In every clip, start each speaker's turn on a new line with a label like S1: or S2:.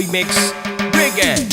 S1: Soy Mix. Bring it!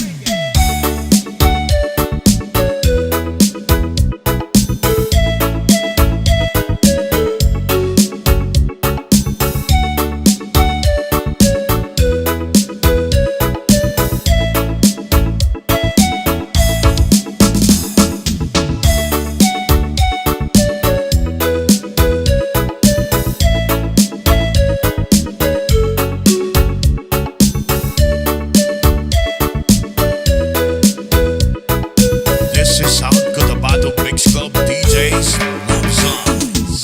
S2: This is Sound Cotabato Mix Club DJs Love Songs.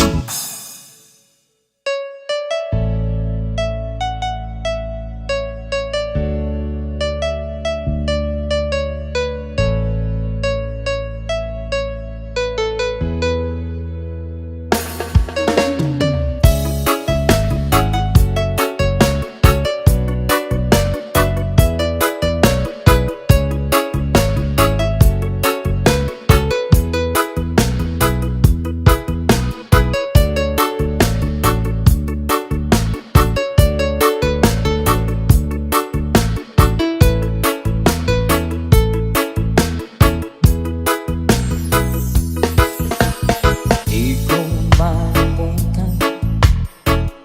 S3: Di ko malimutan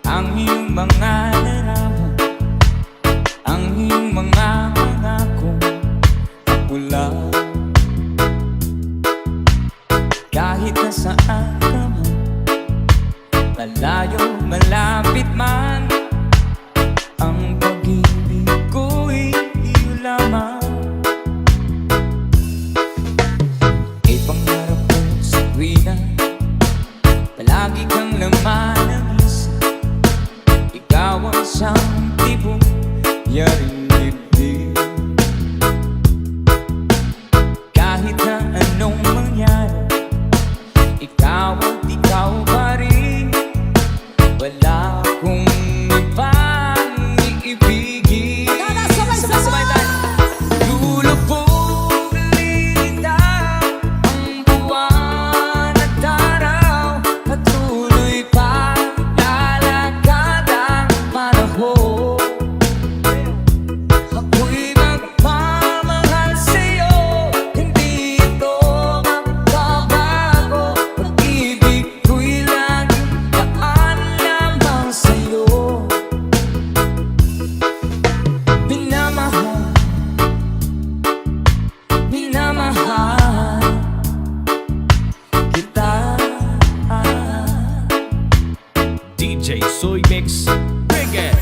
S3: ang iyong mga larawan, ang iyong mga pangakong kapula. Kahit nasaan ka man, malayo, malapit man, ang pag-ibig ko'y iyo lamang. Ipangarap ko sa tuwina, palagi kang laman ng isa. Ikaw ang siyang tipong yaring dibdib. Kahit na anong mangyari, ikaw at ikaw pa rin. Wala akong ibang iibigin. Sabay-sabay tayo. Lulubog lilitaw ang buwan at araw, patuloy pa lalakad ang panahon. Ako'y magmamahal sa'yo, hindi ito magbabago. Pag-ibig ko'y laging daan lamang sa'yo. Minamahal, minamahal kita.
S1: DJ Soy Mix. Bring it!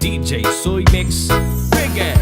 S1: DJ Soy Mix Reggae.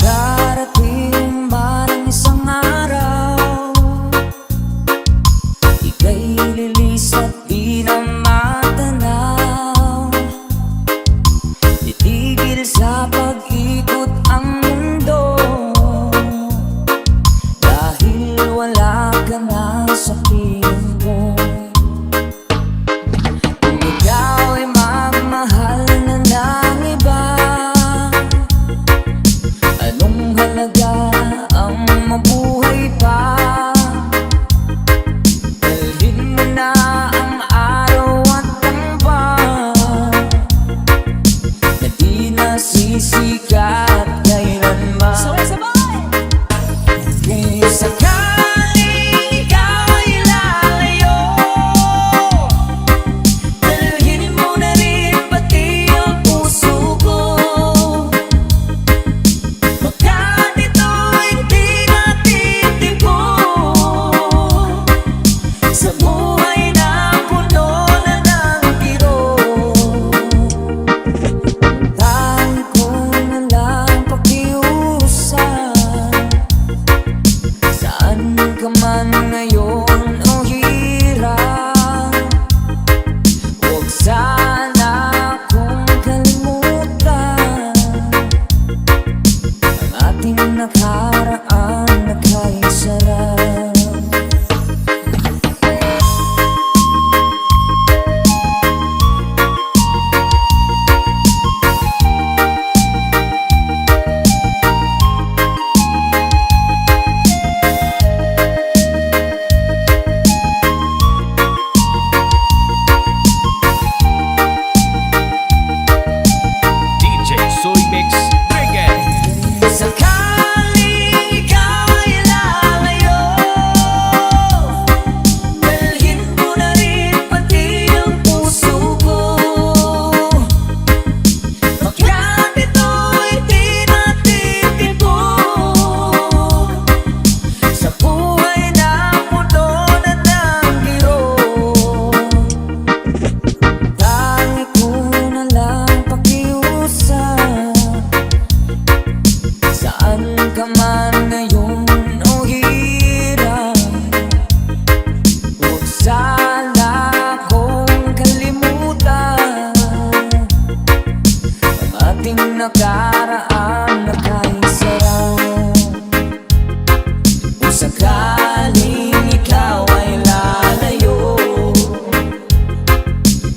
S3: Darating ba ng isang araw, ika'y lilis at di na matanaw. Titigil sa pag-ikot ang mundo, dahil wala ka na sa piling ko. Kung ikaw ay magmahal na ng iba, anong halaga ang mabuhay pa? Dalhin mo na ang araw at ang buwan, na di nasisikat kailanman. Kung sakaling ikaw ay lalayo, dalhin mo na rin pati ang puso ko. Baka dito'y di natitipon sa buhay na puno na ng kirot. Tayo ko na lang pakiusap, saan ka man ngayon o hirap, huwag sana akong kalimutan ang ating nakaraan na kay sarap.
S1: DJ Soy Mix Reggae.
S3: Sakaling ikaw ay lalayo, dalhin mo na rin pati ang puso ko. Baka dito'y di natitipon sa buhay na puno na ng kirot. Tangi ko na lang pakiusap, saan ka man ngayon o hirap, huwag sana akong kalimutan ang ating nakaraan na kay sarap. Kung sakaling ikaw ay lalayo,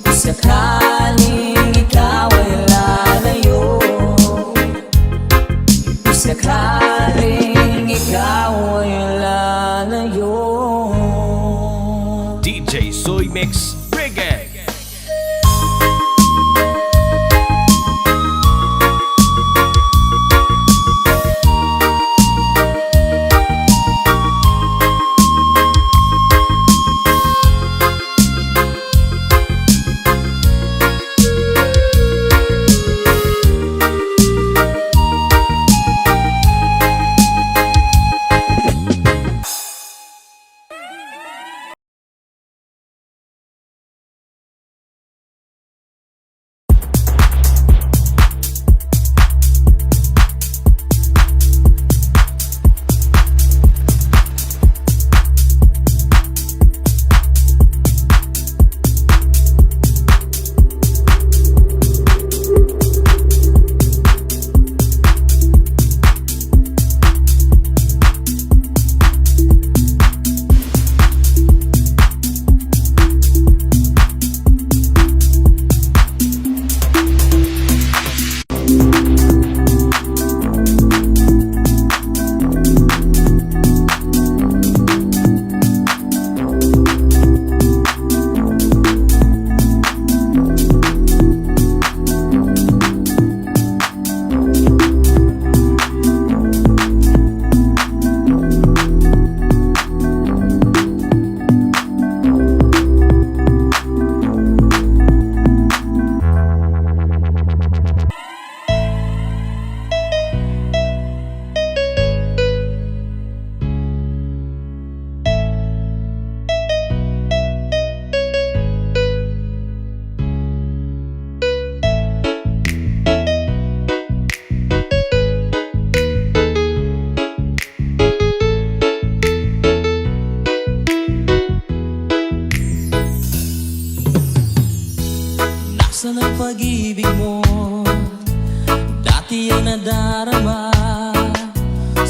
S3: kung sakaling ikaw ay lalayo, kung sakaling ikaw ay lalayo.
S1: DJ Soy Mix Reggae.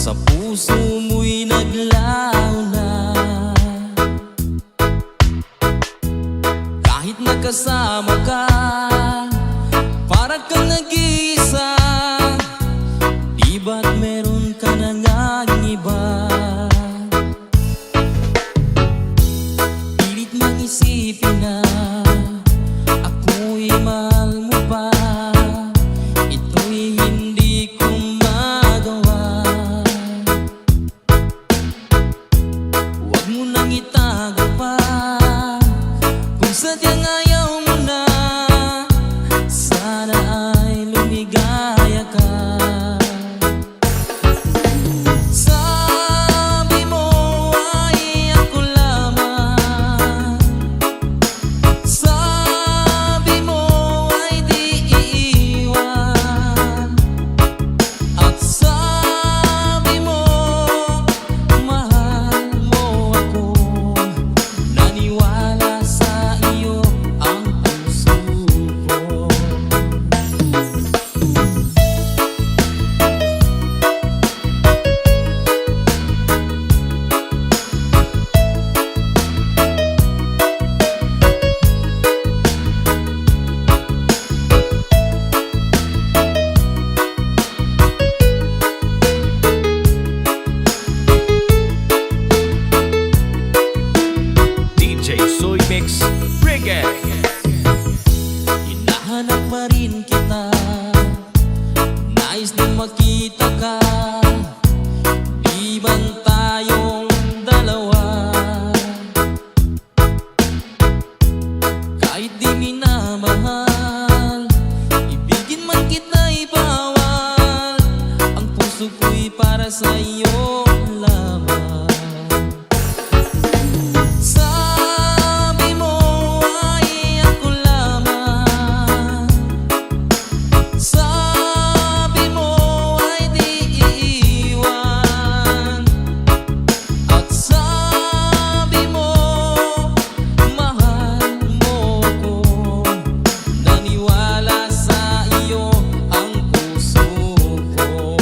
S3: Sa puso mo'y naglaho na. Kahit nagkasama ka, para kang nag-iisa. Di ba't meron ka na ngang iba? Pilit mang isipin na ako'y mahal mo pa. Ito'y hindi ko magawa. Huwag mo nang itago pa kung sadyang ayaw mo na. Sana ay lumigaya ka. Sabi mo ay ako lamang. Sabi mo ay di iiwan. At sabi mo mahal mo ako. Naniwala sa iyo ang puso ko.
S1: DJ Soy Mix Reggae.
S3: Hinahanap pa rin kita, nais na makita ka. Di bang tayong dalawa? Kahit di minamahal, ibigin man kita'y bawal. Ang puso ko'y para sa'yo lamang. Sabi mo ay ako lamang. Sabi mo ay di iiwan. At sabi mo mahal mo ako. Naniwala sa iyo ang puso ko.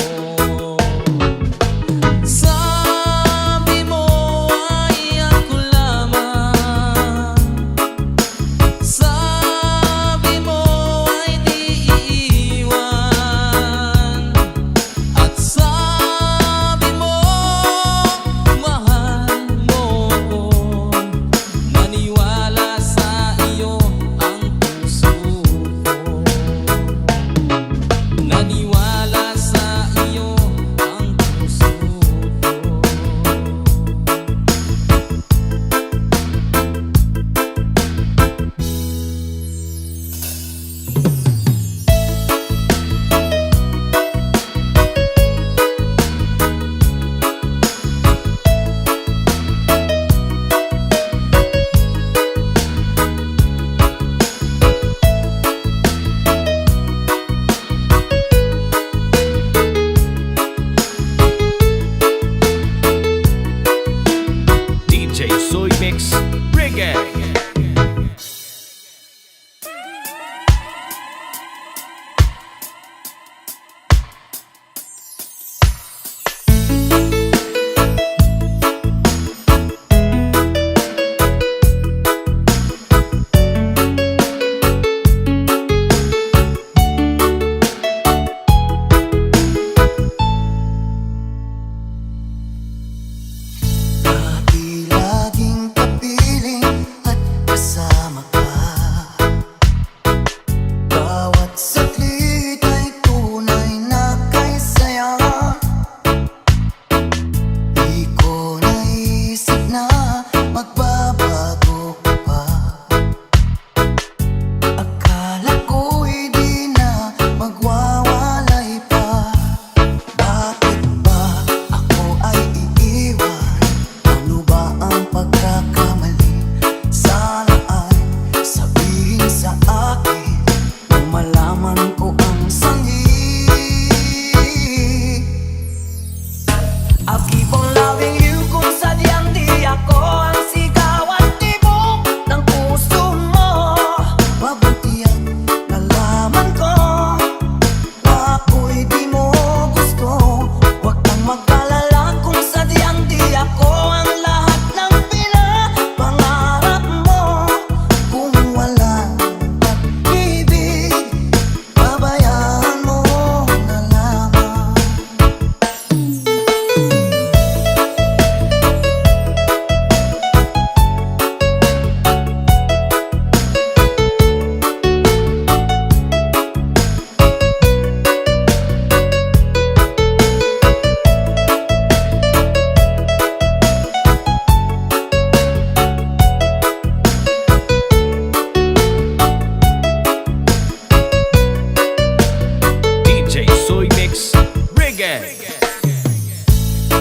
S1: Reggae.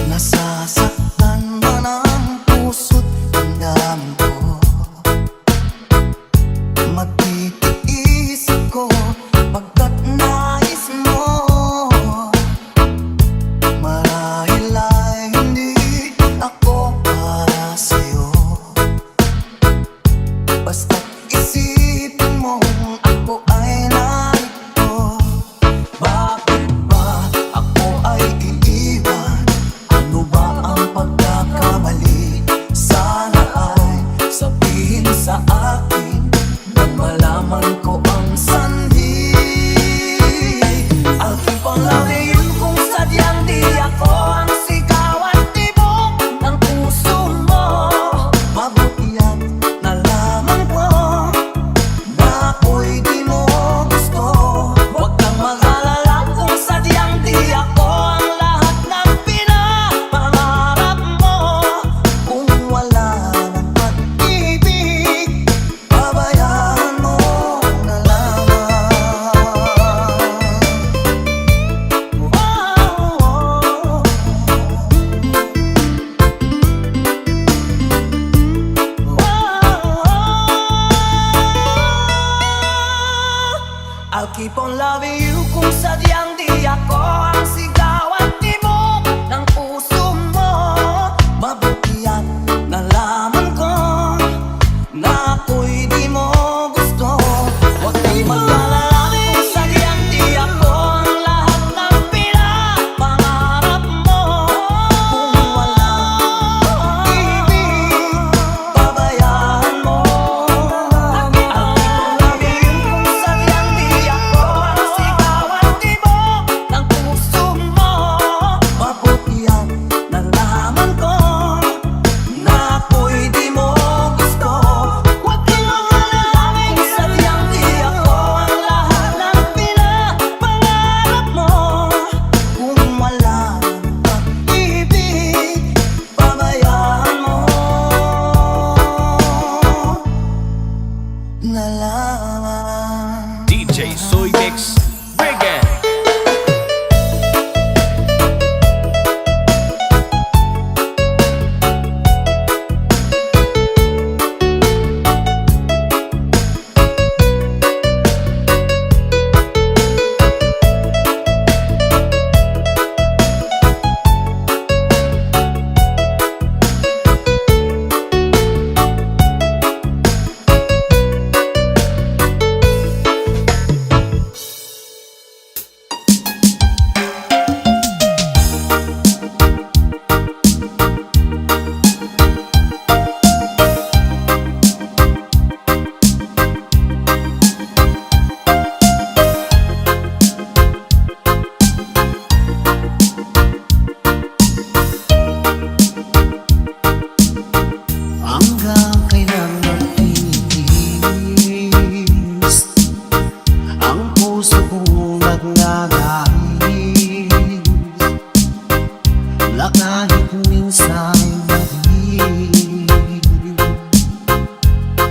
S3: Nasasaktan man ang puso't damdamin ko. Magtitiis ako pagkat nais mo. Marahil ay hindi ako para sa'yo. Basta't isipin mo ako ay narito. Bakit ba ako ay iiwan? Ano ba ang pagkakamali? Sana ay sabihin sa akin nang malaman ko ang sanhi. I'll keep on loving you kung sadyang di ako ang sigaw at tibok ng puso mo. Mabuti at nalaman ko na ako'y di mo gusto. Huwag kang mag-alala kung sadyang di ako ang lahat ng pinapangarap mo. Kung wala ng pag-ibig, pabayaan mo na lamang. I'll keep on loving you kung sadyang di ako ang sigaw at tibok ng puso mo. Mabuti at nalaman ko na ako'y di mo gusto. Huwag kang mag-alala kung sadyang di ako ang lahat ng pinapangarap mo. Kung wala ng pag-ibig, pabayaan mo. I'll keep on loving you kung sadyang di ako ang sigaw at tibok ng puso mo. Mabuti at nalaman ko na ako'y di mo gusto. Huwag kang mag-alala kung sadyang di ako ang lahat ng pinapangarap mo. Kung wala ng pag-ibig, pabayaan mo na lamang.
S1: DJ Soy Mix Reggae.
S3: Hanggang kailan magtitiis ang puso kong nagnanais na kahit minsan'y mahirap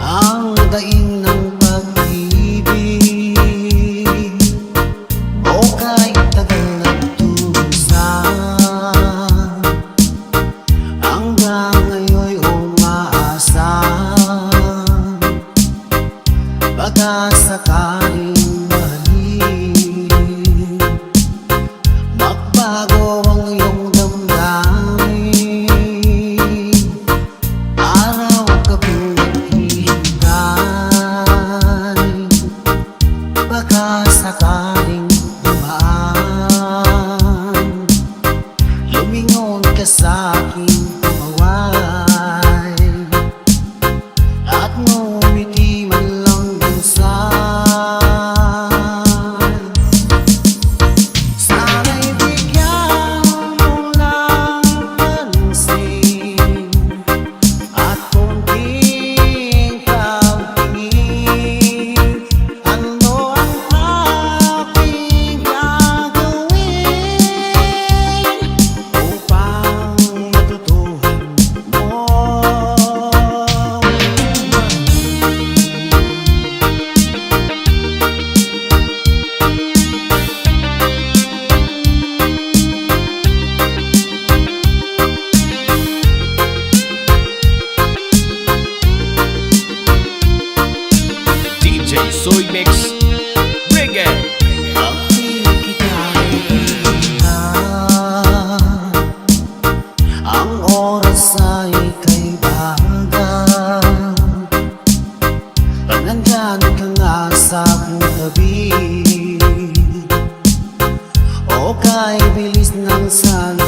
S3: ang daing ng pag-ibig. O kahit tagal nagtusan, hanggang ngayon'y umaasan. Baka sakaling mahalin, magbago ang iyong damdamin. Araw-gabing naghihintay, baka sakaling dumaan. Lumingon ka sa'king tumawag at ngumiti man lang minsan. Sana'y bigyan mo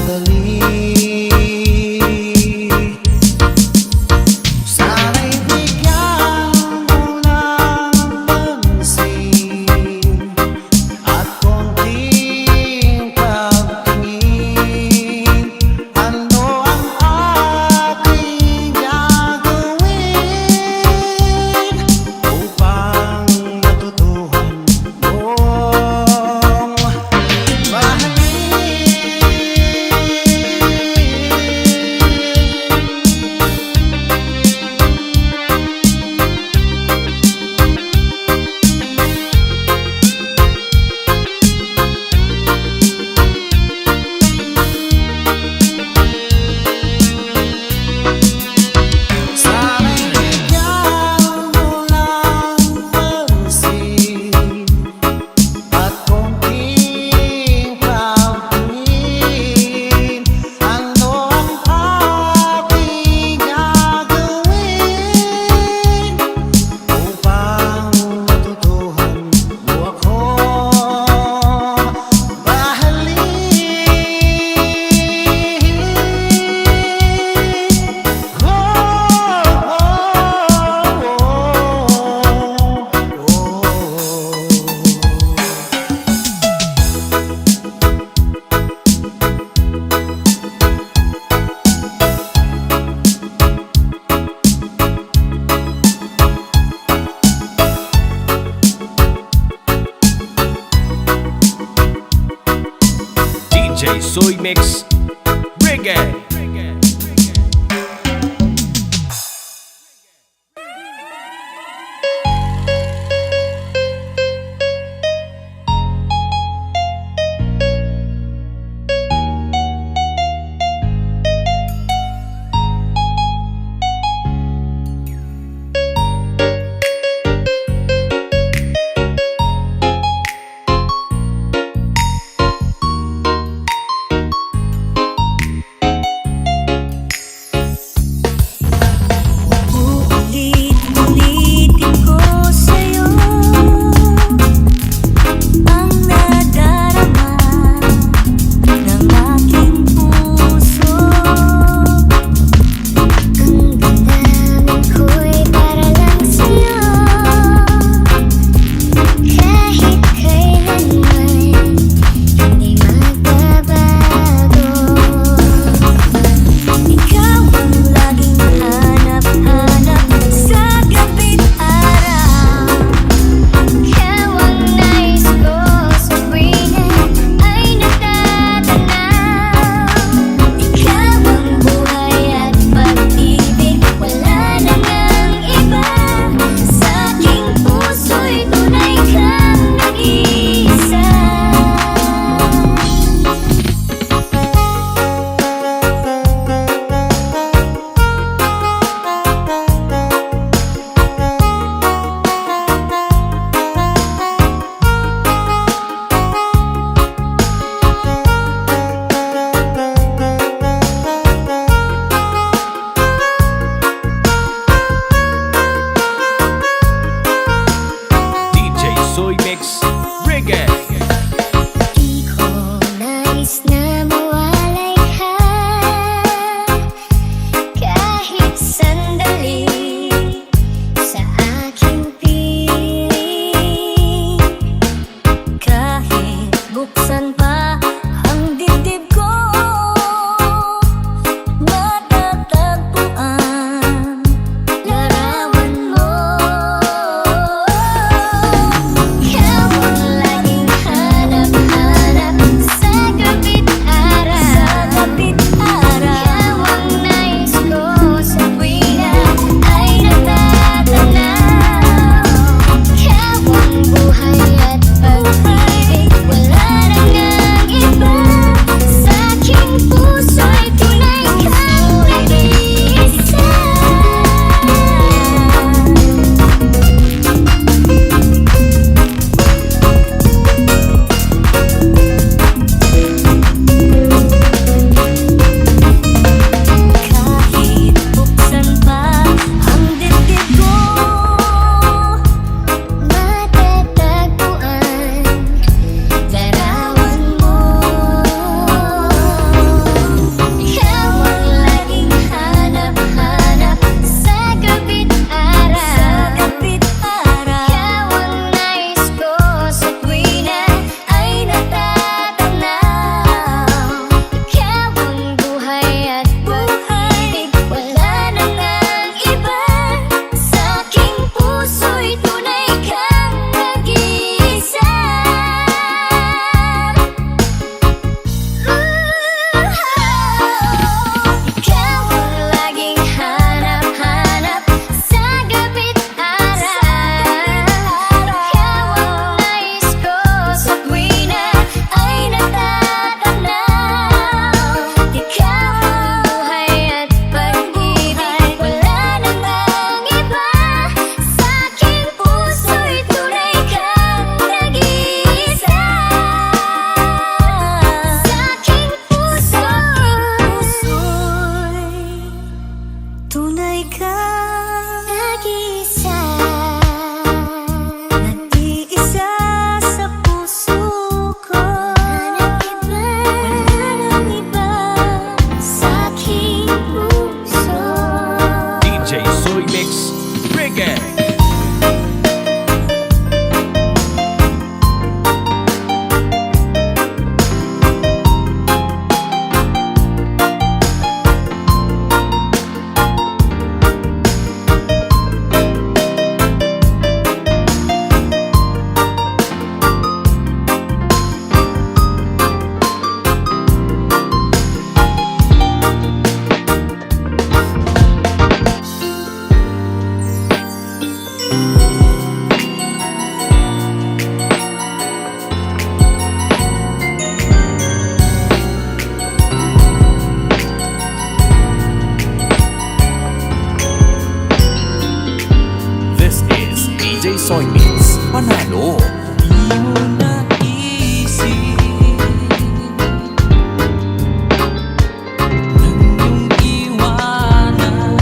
S3: sandali. Sana'y bigyan mo ng pansin at konting pagtingin. Ano ang aking gagawin upang matutuhan mong mahalin? Sana'y bigyan mo ng pansin at konting pagtingin. Ano ang aking gagawin upang matutuhan mo akong mahalin?
S1: DJ Soy Mix Reggae. Soy Mix Panalo.
S3: Di mo naisip nang iyong iwanan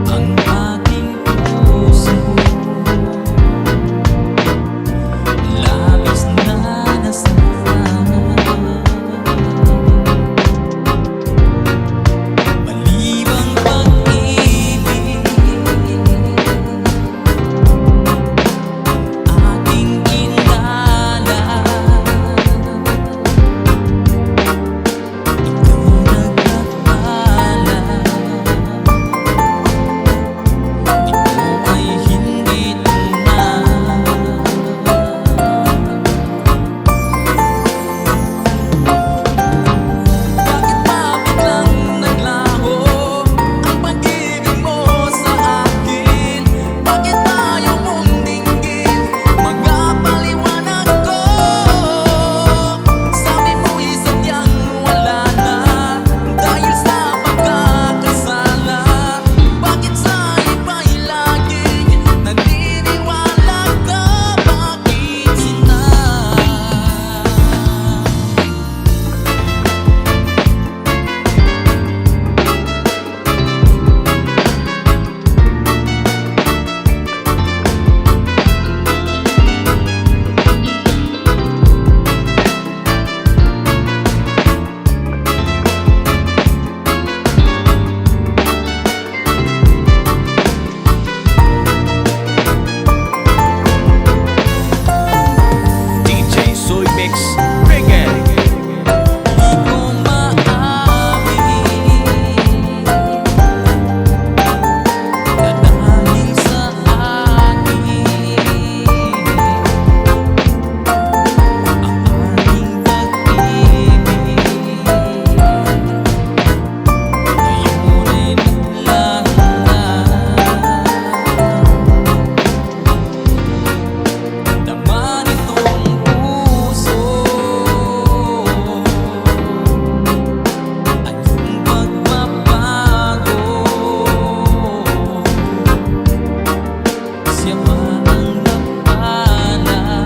S3: ang aking puso. Labis na nasaktan, malibang pag-ibig ating inala. Ikaw nagkakala, ito ay hindi tunay. Bakit ba biglang naglaho ang pag-ibig mo sa akin? Bakit ayaw mong dinggin magpaliwanag ko? Sabi mo'y sadyang wala na dahil sa pagkakasala. Bakit sa iba'y laging naniniwala ka? Bakit sina?
S1: DJ Soy Mix Reggae.
S3: Di ko maamin na dahil sa akin ang ating pag-ibig ngayon ay naglaho na. Naman itong puso anong pagbabago? Siya ba ang napala?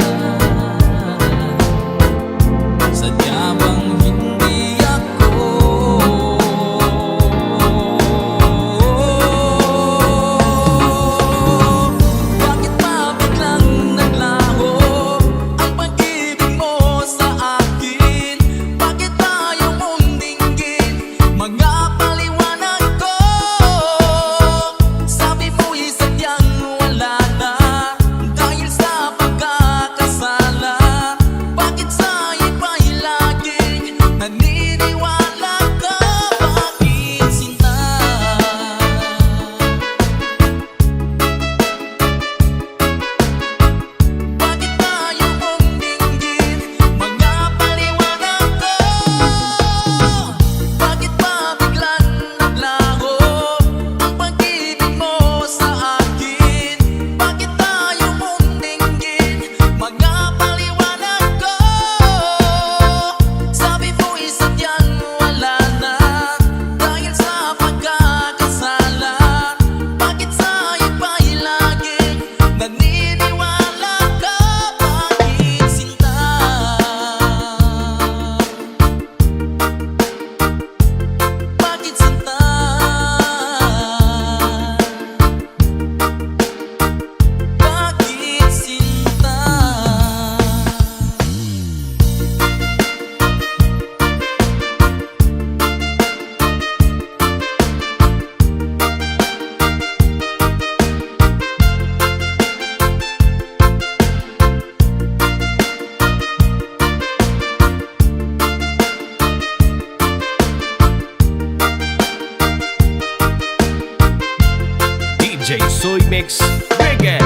S3: Sadya bang hindi ako? Bakit ba biglang naglaho ang pag-ibig mo sa akin? Bakit ayaw mong dinggin mga paliwanag ko? Sabi mo'y sadyang wala na dahil sa pagkakasala. Bakit sa iba'y laging naniniwala ka? Bakit sinta? Bakit ayaw mong dinggin mga paliwanag ko? Bakit ba biglang naglaho ang pag-ibig mo sa akin? Bakit ayaw mong dinggin mga paliwanag ko? Sabi mo'y sadyang wala na dahil sa pagkakasala. Bakit sa iba'y laging naniniwala ka? Bakit sinta? Bakit sinta? Bakit sinta?
S1: DJ Soy Mix Reggae.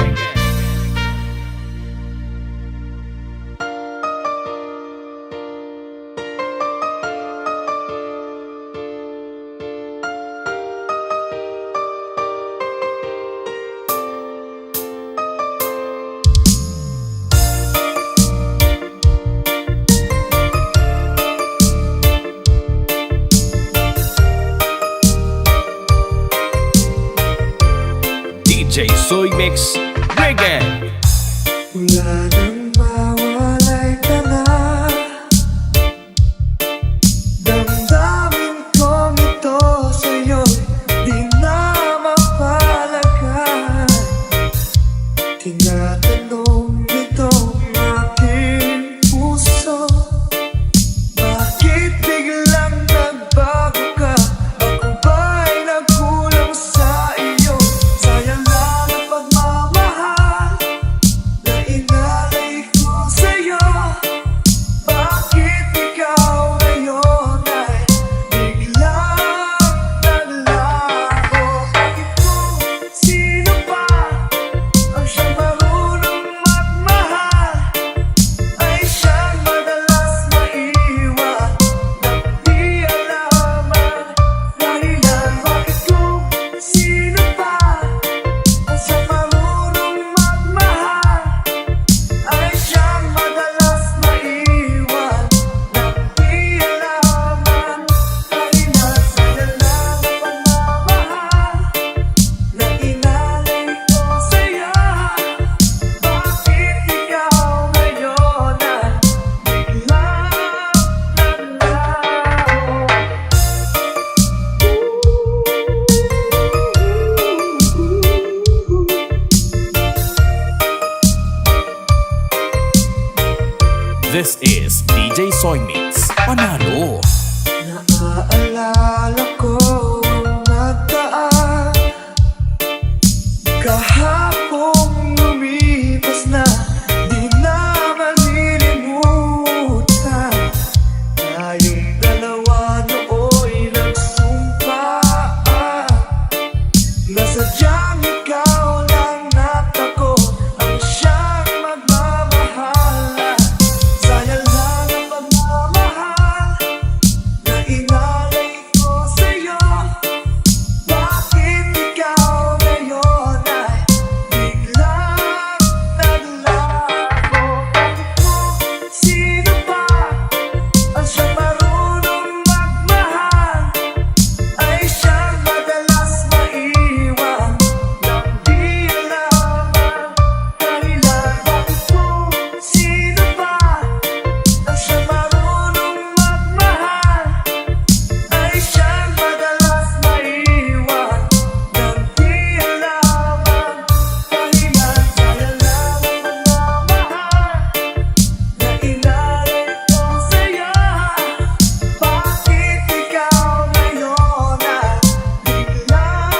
S1: DJ Soy Mix Reggae.
S4: Wala nang mawalay ka na. Damdamin kong ito sa'yo'y di na mapalagan. Tinatanong itong aking puso, bakit biglang nagbago ka? Ako ba'y nagkulang sa iyo? Sayang lang ang pagmamahal na inalay ko sa'yo. Bakit ikaw ngayon ay biglang naglaho? Bakit kung sino pa ang siyang marunong magmahal ay siyang madalas maiwan nang di alam ang dahilan? Bakit kung sino pa ang siyang marunong magmahal ay siyang madalas maiwan nang di alam ang dahilan? Sayang lang ang pagmamahal na inalay ko sa'yo. Bakit ikaw ngayon ay biglang naglaho?
S1: This is DJ Soy Mix Panalo.
S4: Naaalala ko ang nagdaan, kahapong lumipas na, di na malilimutan. Tayong dalawa nooy nagsumpaan na sadyang ikaw lang at ako ang siyang magmamahalan. Sayang lang ang pagmamahal na inalay ko sa'yo. Bakit ikaw ngayon ay biglang naglaho? Bakit kung sino pa ang siyang marunong magmahal ay siyang madalas maiwan nang di alam ang dahilan? Bakit kung sino pa ang siyang marunong magmahal ay siyang madalas maiwan nang di alam ang dahilan? Sayang lang ang pagmamahal na inalay ko sa'yo. Bakit ikaw ngayon ay biglang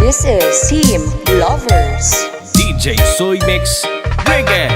S5: This is Team Lovers.
S1: DJ Soy Mix Reggae.